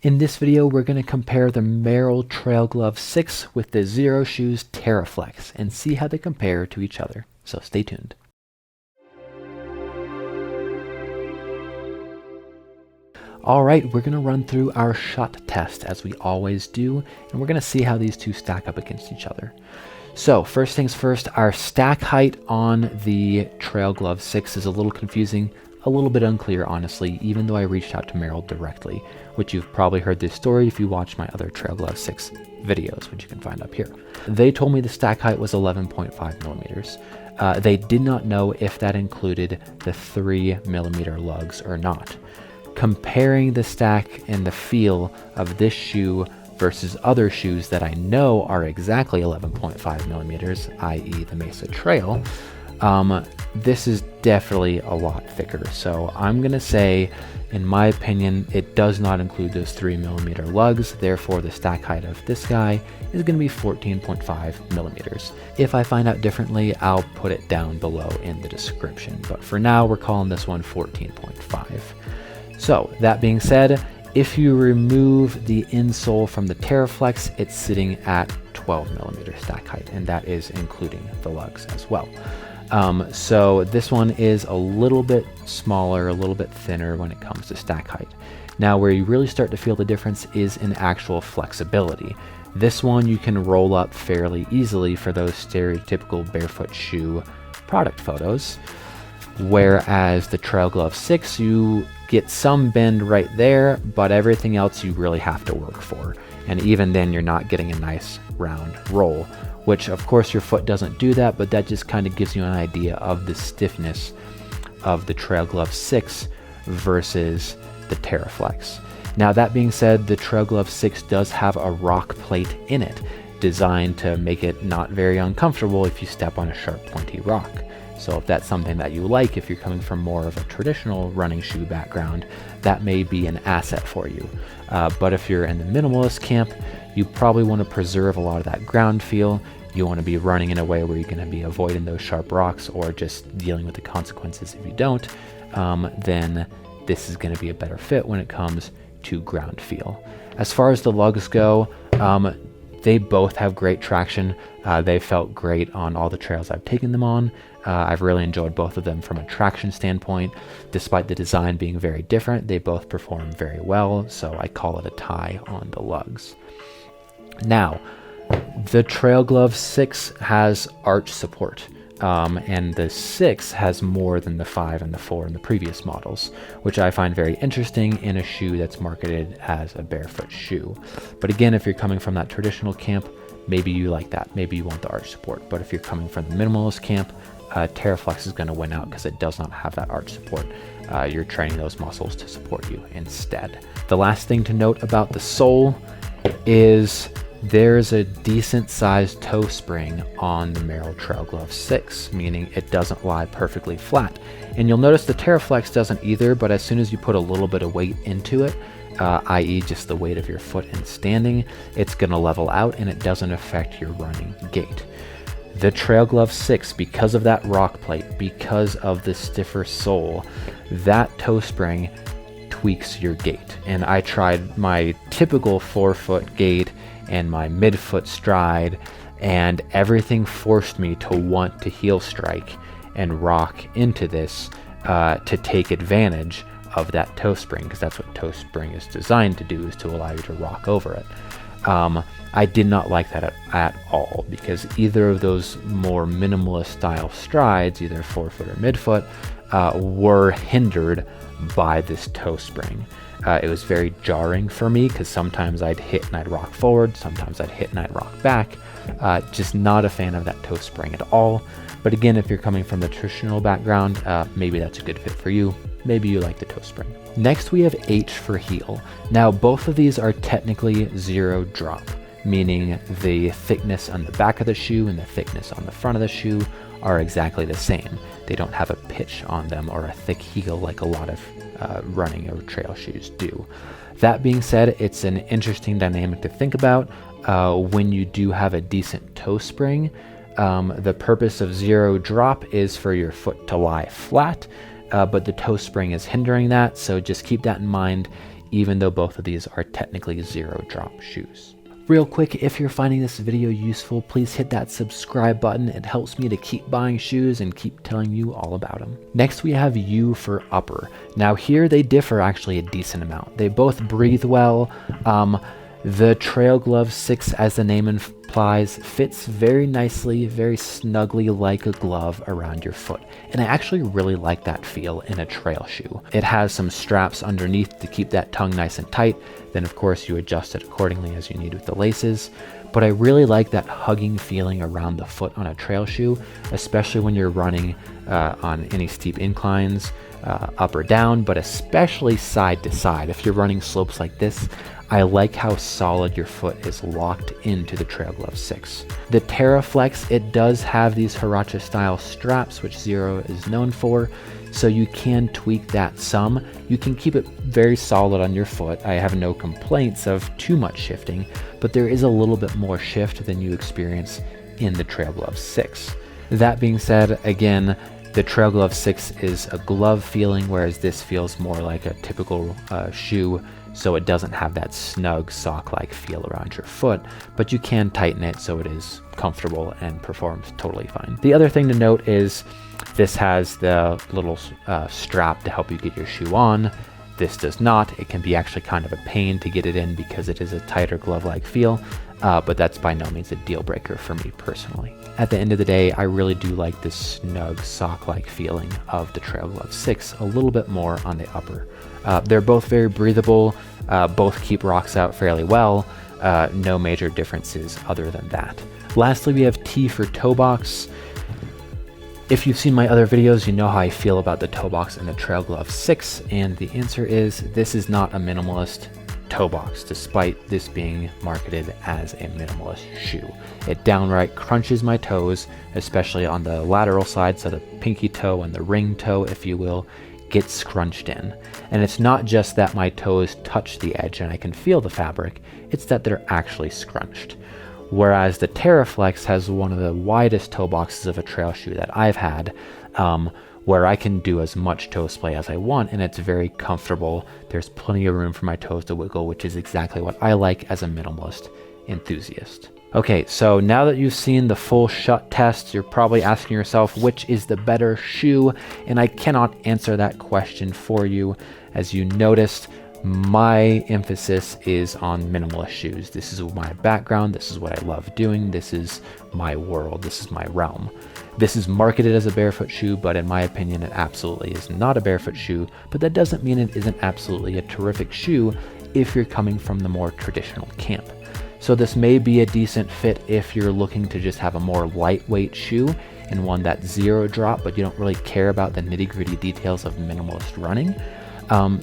In this video, we're going to compare the Merrell Trail Glove 6 with the Xeroshoes TerraFlex and see how they compare to each other. So stay tuned. Alright, we're going to run through our shot test as we always do, and we're going to see how these two stack up against each other. So first things first, our stack height on the Trail Glove 6 is a little confusing, a little bit unclear honestly, even though I reached out to Merrell directly, which you've probably heard this story if you watched my other Trail Glove 6 videos, which you can find up here. They told me the stack height was 11.5 millimeters. They did not know if that included the 3 millimeter lugs or not. Comparing the stack and the feel of this shoe versus other shoes that I know are exactly 11.5 millimeters, i.e. the Mesa Trail, this is definitely a lot thicker. So I'm going to say, in my opinion, it does not include those 3 millimeter lugs. Therefore, the stack height of this guy is going to be 14.5 millimeters. If I find out differently, I'll put it down below in the description. But for now, we're calling this one 14.5. So that being said, if you remove the insole from the TerraFlex, it's sitting at 12 millimeter stack height, and that is including the lugs as well. So this one is a little bit smaller, a little bit thinner when it comes to stack height. Now where you really start to feel the difference is in actual flexibility. This one you can roll up fairly easily for those stereotypical barefoot shoe product photos, whereas the Trail Glove 6, you get some bend right there, but everything else you really have to work for. And even then you're not getting a nice round roll, which of course your foot doesn't do that, but that just kind of gives you an idea of the stiffness of the Trail Glove 6 versus the TerraFlex. Now that being said, the Trail Glove 6 does have a rock plate in it, designed to make it not very uncomfortable if you step on a sharp pointy rock. So if that's something that you like, if you're coming from more of a traditional running shoe background, that may be an asset for you. But if you're in the minimalist camp, you probably want to preserve a lot of that ground feel. You want to be running in a way where you're going to be avoiding those sharp rocks or just dealing with the consequences if you don't, then this is going to be a better fit when it comes to ground feel. As far as the lugs go, they both have great traction. They felt great on all the trails I've taken them on. I've really enjoyed both of them from a traction standpoint. Despite the design being very different, they both perform very well, so I call it a tie on the lugs. Now, the Trail Glove 6 has arch support, and the 6 has more than the 5 and the 4 in the previous models, which I find very interesting in a shoe that's marketed as a barefoot shoe. But again, if you're coming from that traditional camp, maybe you like that. Maybe you want the arch support. But if you're coming from the minimalist camp, TerraFlex is going to win out because it does not have that arch support. You're training those muscles to support you instead. The last thing to note about the sole is there's a decent sized toe spring on the Merrell Trail Glove 6, meaning it doesn't lie perfectly flat. And you'll notice the TerraFlex doesn't either, but as soon as you put a little bit of weight into it, i.e. just the weight of your foot in standing, it's going to level out and it doesn't affect your running gait. The Trail Glove 6, because of that rock plate, because of the stiffer sole, that toe spring tweaks your gait. And I tried my typical forefoot gait and my midfoot stride, and everything forced me to want to heel strike and rock into this to take advantage of that toe spring, because that's what toe spring is designed to do, is to allow you to rock over it. I did not like that at all, because either of those more minimalist style strides, either forefoot or midfoot, were hindered by this toe spring. It was very jarring for me because sometimes I'd hit and I'd rock forward, sometimes I'd hit and I'd rock back. Just not a fan of that toe spring at all. But again, if you're coming from the traditional background, maybe that's a good fit for you. Maybe you like the toe spring. Next, we have H for heel. Now, both of these are technically zero drop, meaning the thickness on the back of the shoe and the thickness on the front of the shoe are exactly the same. They don't have a pitch on them or a thick heel like a lot of running or trail shoes do. That being said, it's an interesting dynamic to think about when you do have a decent toe spring. The purpose of zero drop is for your foot to lie flat, but the toe spring is hindering that, so just keep that in mind. even though both of these are technically zero drop shoes. Real quick, if you're finding this video useful, please hit that subscribe button. It helps me to keep buying shoes and keep telling you all about them. Next, we have U for upper. Now here they differ actually a decent amount. They both breathe well. The Trail Glove 6, as the name implies, fits very nicely, very snugly like a glove around your foot. And I actually really like that feel in a trail shoe. It has some straps underneath to keep that tongue nice and tight. Then of course you adjust it accordingly as you need with the laces. But I really like that hugging feeling around the foot on a trail shoe, especially when you're running on any steep inclines, up or down, but especially side to side. If you're running slopes like this, I like how solid your foot is locked into the Trail Glove 6. The TerraFlex, it does have these Huarache style straps, which Xero is known for, so you can tweak that some. You can keep it very solid on your foot. I have no complaints of too much shifting, but there is a little bit more shift than you experience in the Trail Glove 6. That being said, again, the Trail Glove 6 is a glove feeling, whereas this feels more like a typical shoe, so it doesn't have that snug sock-like feel around your foot, but you can tighten it so it is comfortable and performs totally fine. The other thing to note is this has the little strap to help you get your shoe on. This does not. It can be actually kind of a pain to get it in because it is a tighter glove-like feel, but that's by no means a deal breaker for me personally. At the end of the day, I really do like this snug sock-like feeling of the Trail Glove 6 a little bit more on the upper. They're both very breathable, both keep rocks out fairly well, no major differences other than that. Lastly, we have T for toe box. If you've seen my other videos, you know how I feel about the toe box in the Trail Glove 6, and the answer is this is not a minimalist toe box, despite this being marketed as a minimalist shoe. It downright crunches my toes, especially on the lateral side, so the pinky toe and the ring toe, if you will, get scrunched in. And it's not just that my toes touch the edge and I can feel the fabric, it's that they're actually scrunched. Whereas the TerraFlex has one of the widest toe boxes of a trail shoe that I've had, where I can do as much toe splay as I want, and it's very comfortable. There's plenty of room for my toes to wiggle, which is exactly what I like as a minimalist enthusiast. Okay, so now that you've seen the full shut test, you're probably asking yourself which is the better shoe, and I cannot answer that question for you. As you noticed, my emphasis is on minimalist shoes. This is my background, this is what I love doing, this is my world, this is my realm. This is marketed as a barefoot shoe, but in my opinion it absolutely is not a barefoot shoe, but that doesn't mean it isn't absolutely a terrific shoe if you're coming from the more traditional camp. So this may be a decent fit if you're looking to just have a more lightweight shoe and one that's zero drop, but you don't really care about the nitty-gritty details of minimalist running.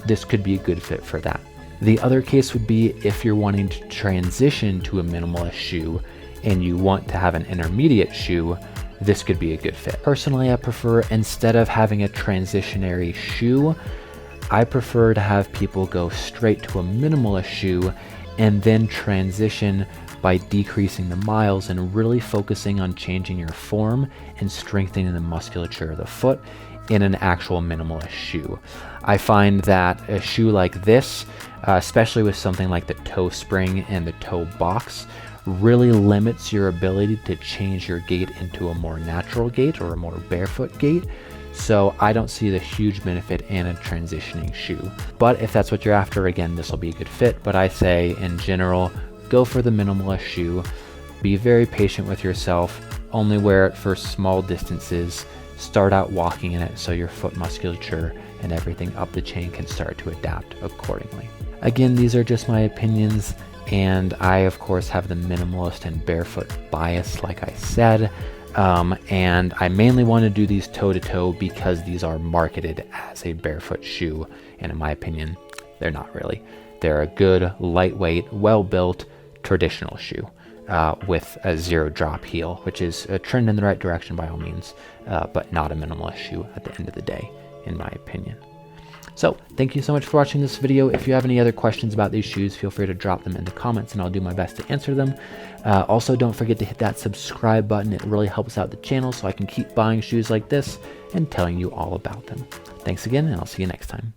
This could be a good fit for that. The other case would be if you're wanting to transition to a minimalist shoe and you want to have an intermediate shoe, this could be a good fit. Personally, I prefer, instead of having a transitionary shoe, I prefer to have people go straight to a minimalist shoe and then transition by decreasing the miles and really focusing on changing your form and strengthening the musculature of the foot in an actual minimalist shoe. I find that a shoe like this, especially with something like the toe spring and the toe box, really limits your ability to change your gait into a more natural gait or a more barefoot gait. So I don't see the huge benefit in a transitioning shoe. But if that's what you're after, again, this will be a good fit. But I say in general, go for the minimalist shoe. Be very patient with yourself. Only wear it for small distances. Start out walking in it so your foot musculature and everything up the chain can start to adapt accordingly. Again, these are just my opinions, and I of course have the minimalist and barefoot bias, like I said. And I mainly want to do these toe-to-toe because these are marketed as a barefoot shoe, and in my opinion, they're not really. They're a good, lightweight, well-built, traditional shoe with a zero drop heel, which is a trend in the right direction by all means, but not a minimalist shoe at the end of the day, in my opinion. So thank you so much for watching this video. If you have any other questions about these shoes, feel free to drop them in the comments and I'll do my best to answer them. Also, don't forget to hit that subscribe button. It really helps out the channel so I can keep buying shoes like this and telling you all about them. Thanks again, and I'll see you next time.